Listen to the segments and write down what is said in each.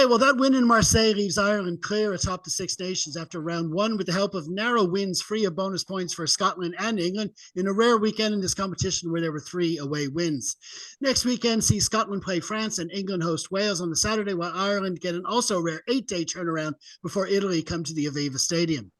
Okay, well, that win in Marseille leaves Ireland clear atop the Six Nations after round one with the help of narrow wins free of bonus points for Scotland and England in a rare weekend in this competition where there were 3 away wins. Next weekend sees Scotland play France and England host Wales on the Saturday, while Ireland get an also rare 8-day turnaround before Italy come to the Aviva Stadium.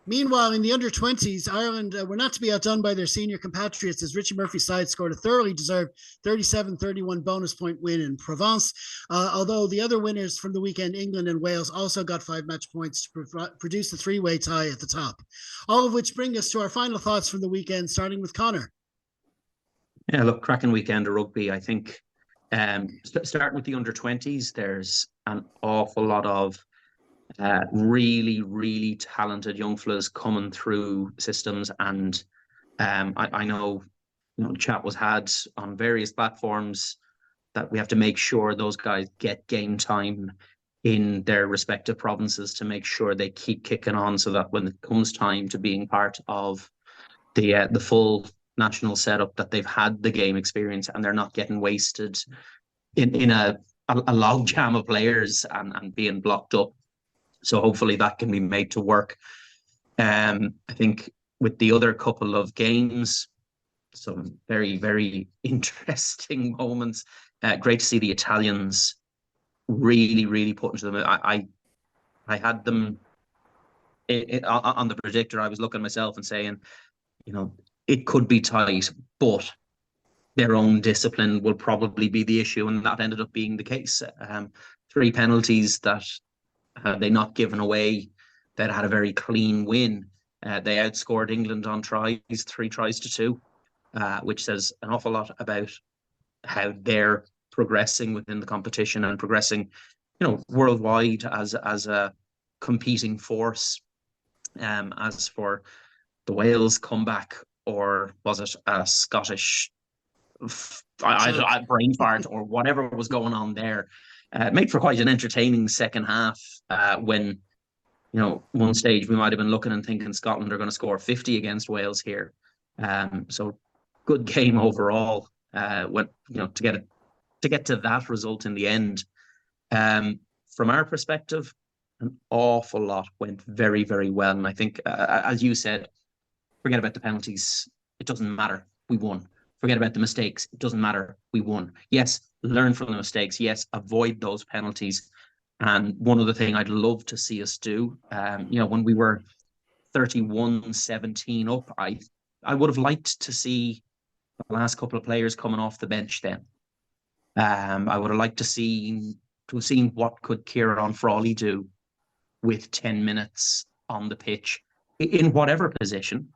Meanwhile, in the under-20s, Ireland were not to be outdone by their senior compatriots as Richie Murphy's side scored a thoroughly deserved 37-31 bonus point win in Provence. Although the other winners from the weekend, England and Wales, also got 5 match points to produce the 3-way tie at the top. All of which bring us to our final thoughts from the weekend, starting with Conor. Yeah, look, cracking weekend of rugby. I think starting with the under-20s, there's an awful lot of really, really talented young fellas coming through systems, and I know, chat was had on various platforms that we have to make sure those guys get game time in their respective provinces to make sure they keep kicking on, so that when it comes time to being part of the full national setup, that they've had the game experience and they're not getting wasted in a log jam of players and being blocked up. So hopefully that can be made to work. I think with the other couple of games, some very, very interesting moments. Great to see the Italians really, really putting to them. I had them on the predictor. I was looking at myself and saying, it could be tight, but their own discipline will probably be the issue, and that ended up being the case. 3 penalties that they not given away, that had a very clean win. They outscored England on tries, 3 tries to 2, which says an awful lot about how they're progressing within the competition and progressing, worldwide as a competing force. As for the Wales comeback, or was it a Scottish brain fart or whatever was going on there, made for quite an entertaining second half, when, one stage we might have been looking and thinking Scotland are going to score 50 against Wales here. So good game overall, to get to that result in the end. From our perspective, an awful lot went very, very well. And I think, as you said, forget about the penalties. It doesn't matter. We won. Forget about the mistakes. It doesn't matter. We won. Yes, learn from the mistakes. Yes, avoid those penalties. And one other thing I'd love to see us do, when we were 31-17 up, I would have liked to see the last couple of players coming off the bench then. I would have liked to have seen what could Kieran Frawley do with 10 minutes on the pitch in whatever position,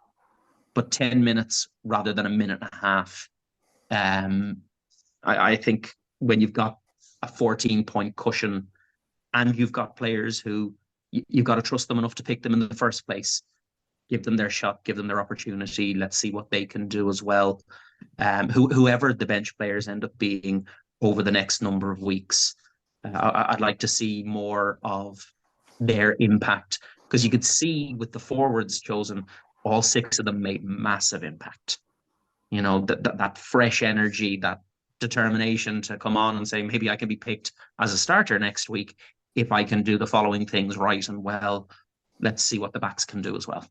but 10 minutes rather than a minute and a half. I think when you've got a 14-point cushion and you've got players who you've got to trust them enough to pick them in the first place, give them their shot, give them their opportunity. Let's see what they can do as well. Whoever the bench players end up being over the next number of weeks, I'd like to see more of their impact, because you could see with the forwards chosen, all 6 of them made massive impact. That fresh energy, that determination to come on and say, maybe I can be picked as a starter next week if I can do the following things right and well. Let's see what the backs can do as well.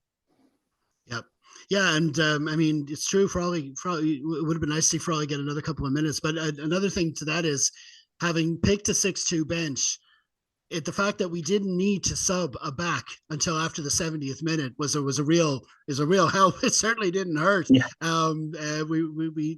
Yep. Yeah, and it's true. Frawley, it would have been nice to see Frawley get another couple of minutes. But another thing to that is, having picked a 6-2 bench, the fact that we didn't need to sub a back until after the 70th minute was a real help. It certainly didn't hurt. Yeah. We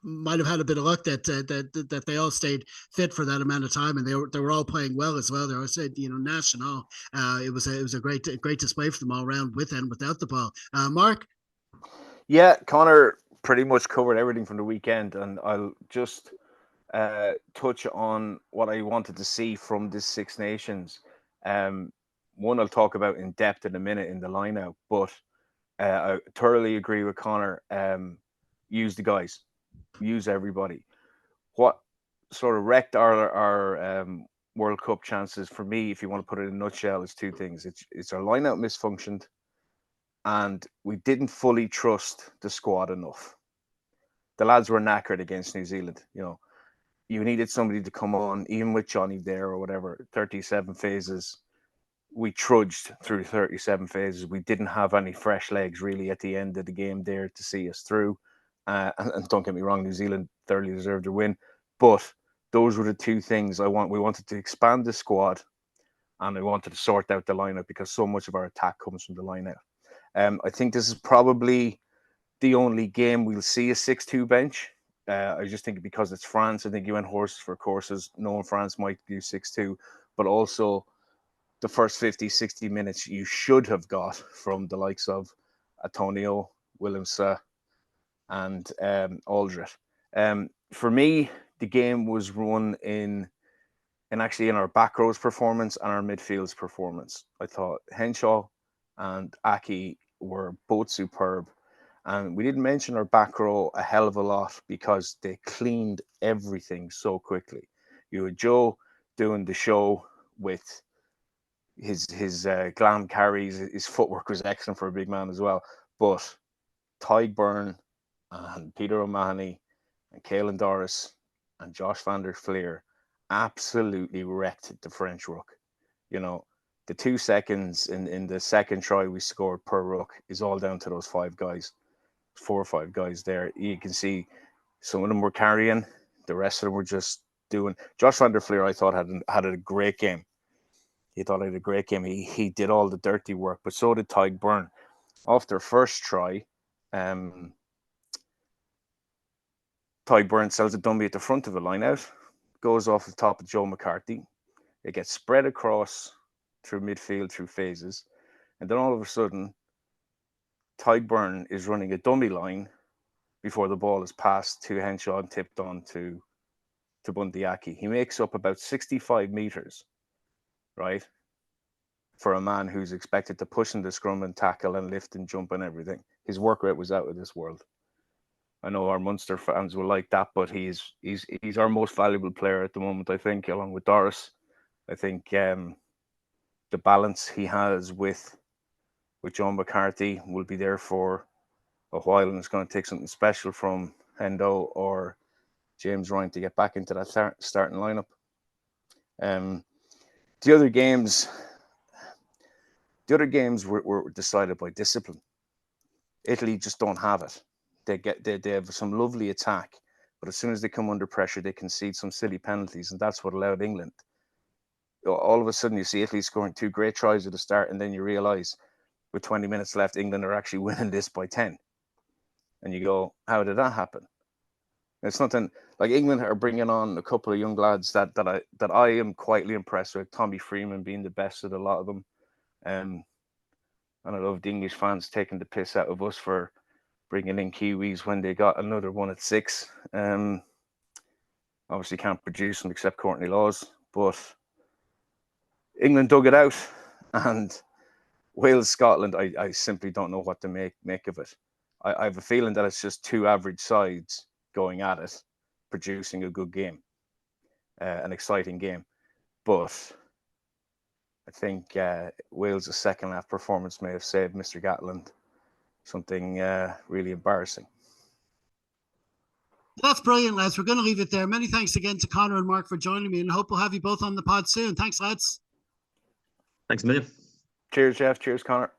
might have had a bit of luck that they all stayed fit for that amount of time, and they were all playing well as well. There was national. It was a great display for them all around, with and without the ball. Mark. Yeah, Conor pretty much covered everything from the weekend, and I'll just touch on what I wanted to see from this Six Nations. One I'll talk about in depth in a minute in the line-out, but I thoroughly agree with Conor. Use the guys, use everybody. What sort of wrecked our World Cup chances for me, if you want to put it in a nutshell, is 2 things. It's our line-out misfunctioned, and we didn't fully trust the squad enough. The lads were knackered against New Zealand. you needed somebody to come on, even with Johnny there or whatever, 37 phases. We trudged through 37 phases. We didn't have any fresh legs really at the end of the game there to see us through. And don't get me wrong, New Zealand thoroughly deserved a win. But those were the two things we wanted to expand the squad, and I wanted to sort out the lineup, because so much of our attack comes from the lineout. I think this is probably the only game we'll see a 6-2 bench. I just think because it's France, I think you went horses for courses. Knowing France might do 6-2, but also the first 50, 60 minutes you should have got from the likes of Antonio, Willemse, and Aldred. For me, the game was run in our back row's performance and our midfield's performance. I thought Henshaw and Aki were both superb. And we didn't mention our back row a hell of a lot because they cleaned everything so quickly. You had Joe doing the show with his glam carries. His footwork was excellent for a big man as well. But Tyg Byrne and Peter O'Mahony and Caelan Doris and Josh van der Fleer absolutely wrecked the French ruck. You know, the 2 seconds in the second try we scored per ruck is all down to those 5 guys. 4 or 5 guys there. You can see some of them were carrying, the rest of them were just doing. Josh van der Fleer, I thought, had a great game. He did all the dirty work, but so did Tyg Byrne. Off their first try, Tyg Byrne sells a dummy at the front of the line out, goes off the top of Joe McCarthy. It gets spread across through midfield, through phases, and then all of a sudden, Tyg Byrne is running a dummy line before the ball is passed to Henshaw and tipped on to Bundee Aki. He makes up about 65 meters, right, for a man who's expected to push in the scrum and tackle and lift and jump and everything. His work rate was out of this world. I know our Munster fans will like that, but he's our most valuable player at the moment, I think, along with Doris. I think the balance he has with John McCarthy will be there for a while, and it's going to take something special from Hendo or James Ryan to get back into that starting lineup. The other games were decided by discipline. Italy just don't have it. They have some lovely attack, but as soon as they come under pressure, they concede some silly penalties, and that's what allowed England. All of a sudden, you see Italy scoring 2 great tries at the start, and then you realise with 20 minutes left, England are actually winning this by 10. And you go, how did that happen? It's nothing like England are bringing on a couple of young lads that I am quietly impressed with. Tommy Freeman being the best of a lot of them. And I love the English fans taking the piss out of us for bringing in Kiwis when they got another one at 6. Obviously can't produce them except Courtney Laws, but England dug it out. And Wales, Scotland, I simply don't know what to make of it. I have a feeling that it's just 2 average sides going at it, producing a good game, an exciting game. But I think Wales' second half performance may have saved Mr. Gatland something really embarrassing. That's brilliant, lads. We're going to leave it there. Many thanks again to Conor and Mark for joining me, and I hope we'll have you both on the pod soon. Thanks, lads. Thanks a million. Cheers, Jeff. Cheers, Conor.